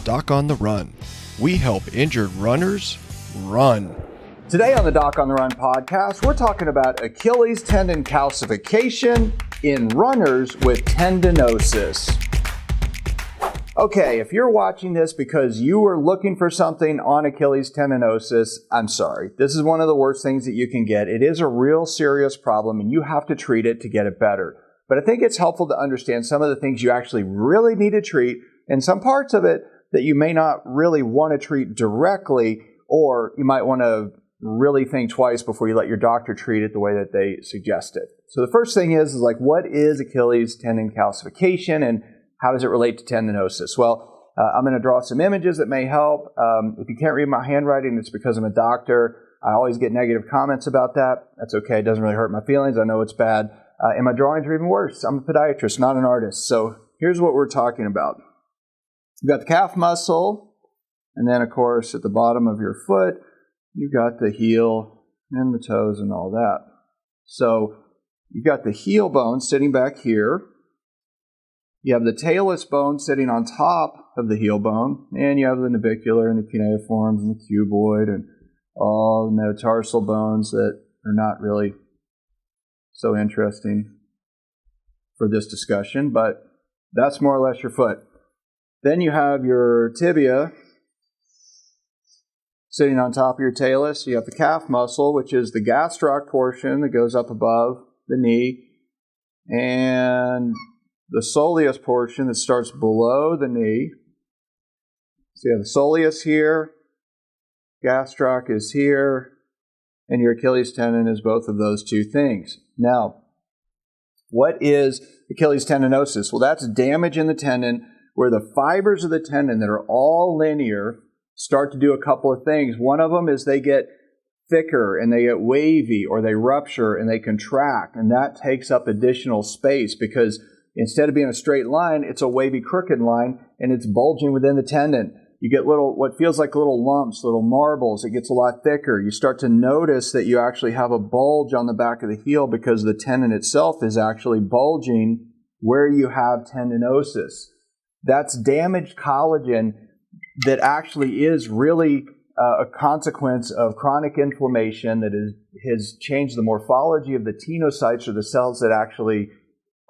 Doc on the Run. We help injured runners run. Today on the Doc on the Run podcast, we're talking about Achilles tendon calcification in runners with tendinosis. Okay, if you're watching this because you were looking for something on Achilles tendinosis, I'm sorry. This is one of the worst things that you can get. It is a real serious problem and you have to treat it to get it better. But I think it's helpful to understand some of the things you actually really need to treat and some parts of it that you may not really want to treat directly, or you might want to really think twice before you let your doctor treat it the way that they suggest it. So the first thing is like, what is Achilles tendon calcification and how does it relate to tendinosis? Well, I'm going to draw some images that may help. If you can't read my handwriting, it's because I'm a doctor. I always get negative comments about that. That's okay. It doesn't really hurt my feelings. I know it's bad. And my drawings are even worse. I'm a podiatrist, not an artist. So here's what we're talking about. You've got the calf muscle, and then, of course, at the bottom of your foot, you've got the heel and the toes and all that. So you've got the heel bone sitting back here. You have the talus bone sitting on top of the heel bone, and you have the navicular and the cuneiforms and the cuboid and all the metatarsal bones that are not really so interesting for this discussion, but that's more or less your foot. Then you have your tibia sitting on top of your talus. You have the calf muscle, which is the gastroc portion that goes up above the knee, and the soleus portion that starts below the knee. So you have the soleus here, gastroc is here, and your Achilles tendon is both of those two things. Now, what is Achilles tendinosis? Well, that's damage in the tendon where the fibers of the tendon that are all linear start to do a couple of things. One of them is they get thicker and they get wavy, or they rupture and they contract, and that takes up additional space because instead of being a straight line, it's a wavy, crooked line, and it's bulging within the tendon. You get what feels like little lumps, little marbles. It gets a lot thicker. You start to notice that you actually have a bulge on the back of the heel because the tendon itself is actually bulging where you have tendinosis. That's damaged collagen that actually is really a consequence of chronic inflammation that has changed the morphology of the tenocytes, or the cells that actually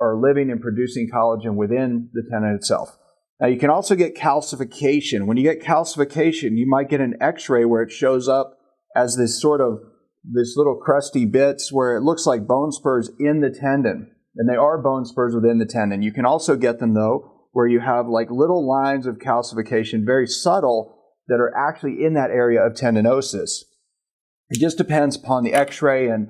are living and producing collagen within the tendon itself. Now, you can also get calcification. When you get calcification, you might get an x-ray where it shows up as this little crusty bits where it looks like bone spurs in the tendon. And they are bone spurs within the tendon. You can also get them, though, where you have like little lines of calcification, very subtle, that are actually in that area of tendinosis. It just depends upon the x-ray, and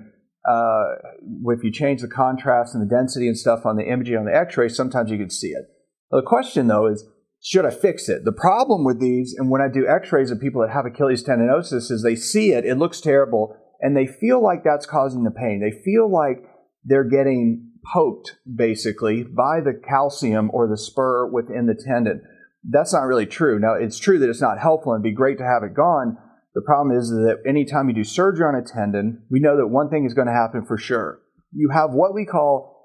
if you change the contrast and the density and stuff on the imaging on the x-ray, sometimes you can see it. The question, though, is, should I fix it? The problem with these, and when I do x-rays of people that have Achilles tendinosis, is they see it, it looks terrible, and they feel like that's causing the pain. They feel like they're getting poked, basically, by the calcium or the spur within the tendon. That's not really true. Now, it's true that it's not helpful and it'd be great to have it gone. The problem is that anytime you do surgery on a tendon, we know that one thing is going to happen for sure. You have what we call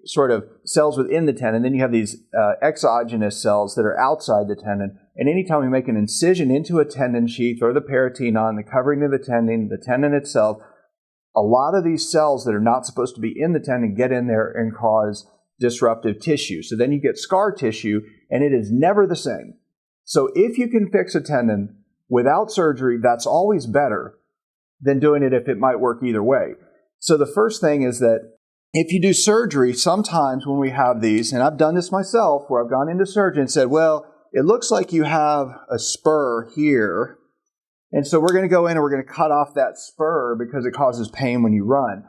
sort of cells within the tendon. Then you have these exogenous cells that are outside the tendon. And anytime we make an incision into a tendon sheath or the peritoneum, the covering of the tendon itself, a lot of these cells that are not supposed to be in the tendon get in there and cause disruptive tissue. So then you get scar tissue, and it is never the same. So if you can fix a tendon without surgery, that's always better than doing it if it might work either way. So the first thing is that if you do surgery, sometimes when we have these, and I've done this myself, where I've gone into surgery and said, well, it looks like you have a spur here, and so we're going to go in and we're going to cut off that spur because it causes pain when you run.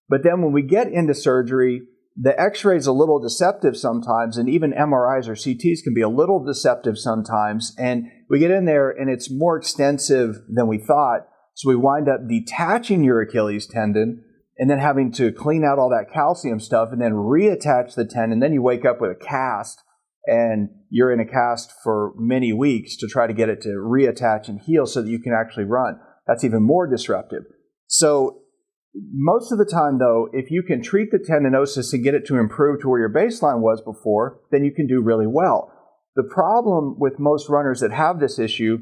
But then when we get into surgery, the x-ray is a little deceptive sometimes, and even MRIs or CTs can be a little deceptive sometimes. And we get in there and it's more extensive than we thought. So we wind up detaching your Achilles tendon and then having to clean out all that calcium stuff and then reattach the tendon. Then you wake up with a cast, and you're in a cast for many weeks to try to get it to reattach and heal so that you can actually run. That's even more disruptive. So most of the time, though, if you can treat the tendinosis and get it to improve to where your baseline was before, then you can do really well. The problem with most runners that have this issue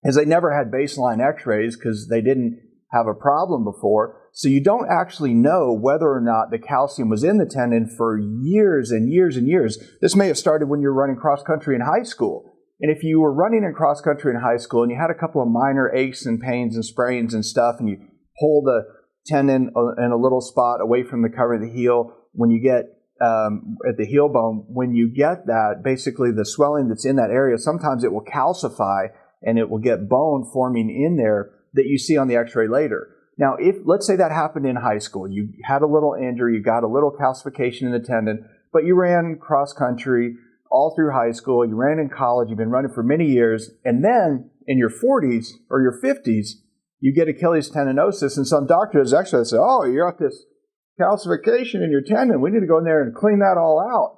is they never had baseline x-rays because they didn't have a problem before. So you don't actually know whether or not the calcium was in the tendon for years and years and years. This may have started when you were running cross country in high school. And if you were running in cross country in high school and you had a couple of minor aches and pains and sprains and stuff, and you pull the tendon in a little spot away from the cover of the heel, when you get at the heel bone, when you get that, basically the swelling that's in that area, sometimes it will calcify and it will get bone forming in there that you see on the x-ray later. Now, if let's say that happened in high school, you had a little injury, you got a little calcification in the tendon, but you ran cross country all through high school, you ran in college, you've been running for many years, and then in your 40s or your 50s, you get Achilles tendinosis, and some doctors actually say, oh, you got this calcification in your tendon, we need to go in there and clean that all out.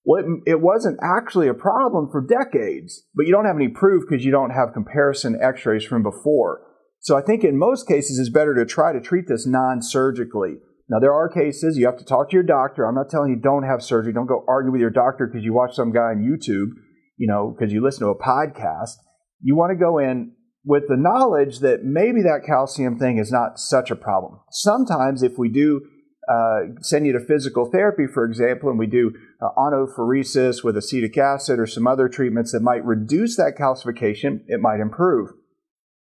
Well, it wasn't actually a problem for decades, but you don't have any proof because you don't have comparison x-rays from before. So I think in most cases it's better to try to treat this non-surgically. Now, there are cases you have to talk to your doctor. I'm not telling you don't have surgery. Don't go argue with your doctor because you watch some guy on YouTube, because you listen to a podcast. You want to go in with the knowledge that maybe that calcium thing is not such a problem. Sometimes if we do send you to physical therapy, for example, and we do onophoresis with acetic acid or some other treatments that might reduce that calcification, it might improve.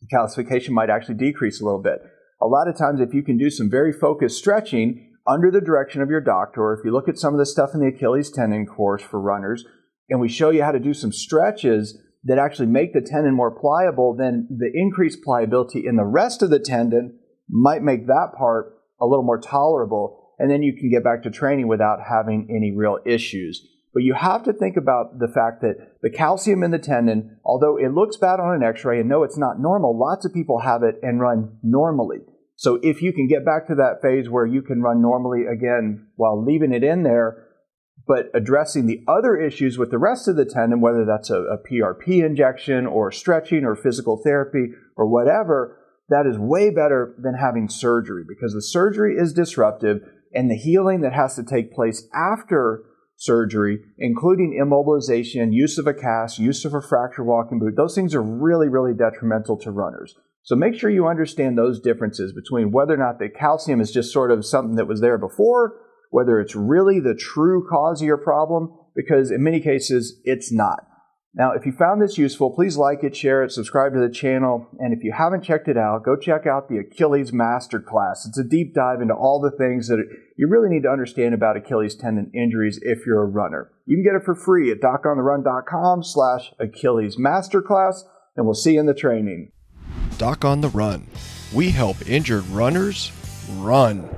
The calcification might actually decrease a little bit. A lot of times, if you can do some very focused stretching under the direction of your doctor, or if you look at some of the stuff in the Achilles tendon course for runners, and we show you how to do some stretches that actually make the tendon more pliable, then the increased pliability in the rest of the tendon might make that part a little more tolerable, and then you can get back to training without having any real issues. But you have to think about the fact that the calcium in the tendon, although it looks bad on an x-ray and no, it's not normal, lots of people have it and run normally. So if you can get back to that phase where you can run normally again while leaving it in there, but addressing the other issues with the rest of the tendon, whether that's a PRP injection or stretching or physical therapy or whatever, that is way better than having surgery, because the surgery is disruptive and the healing that has to take place after surgery, including immobilization, use of a cast, use of a fracture walking boot, those things are really, really detrimental to runners. So make sure you understand those differences between whether or not the calcium is just sort of something that was there before, whether it's really the true cause of your problem, because in many cases, it's not. Now, if you found this useful, please like it, share it, subscribe to the channel, and if you haven't checked it out, go check out the Achilles Masterclass. It's a deep dive into all the things that you really need to understand about Achilles tendon injuries if you're a runner. You can get it for free at docontherun.com/Achilles Masterclass, and we'll see you in the training. Doc on the Run. We help injured runners run.